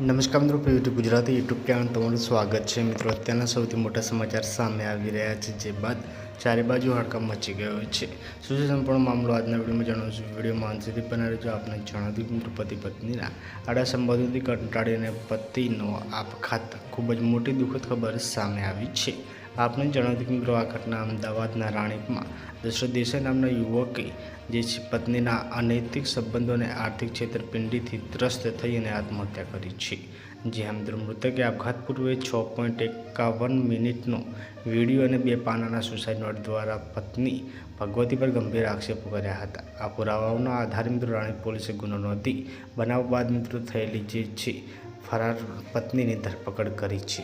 નમસ્કાર મિત્રો, YouTube Gujarati YouTube channel તમારું સ્વાગત છે। મિત્રો, અત્યારના સૌથી મોટા સમાચાર સામે આવી રહ્યા છે, જે બાદ ચારે બાજુ હડકંપ મચી ગયો છે। શું છે સંપૂર્ણ મામલો આજના વિડીયોમાં જણાવશું। વિડીયોમાં અંત સુધી બન્યા રહેજો। આપને જણાવી દઉં મિત્રો, પતિ પત્નીના આડા સંબંધોથી કંટાળીને પતિનો આપઘાત ખૂબ જ મોટી દુઃખદ ખબર સામે આવી છે। આપને જણાવી દઉં મિત્રો, આ ઘટના અમદાવાદના રાણીપમાં દશરથ દેસાઈ નામના યુવકે જે પત્નીના અનૈતિક સંબંધો અને આર્થિક છેતરપિંડીથી ત્રસ્ત થઈ અને આત્મહત્યા કરી છે। જે મિત્રો, મૃતકે આપઘાત પૂર્વે 6.51 મિનિટનો વિડીયો અને 2 પાનાના સુસાઇડ નોટ દ્વારા પત્ની ભગવતી પર ગંભીર આક્ષેપો કર્યા હતા। આ પુરાવાઓના આધારે મિત્રો રાણીપ પોલીસે ગુનો નોંધી બનાવ બાદ મિત્રો થયેલી જે છે ફરાર પત્નીની ધરપકડ કરી છે।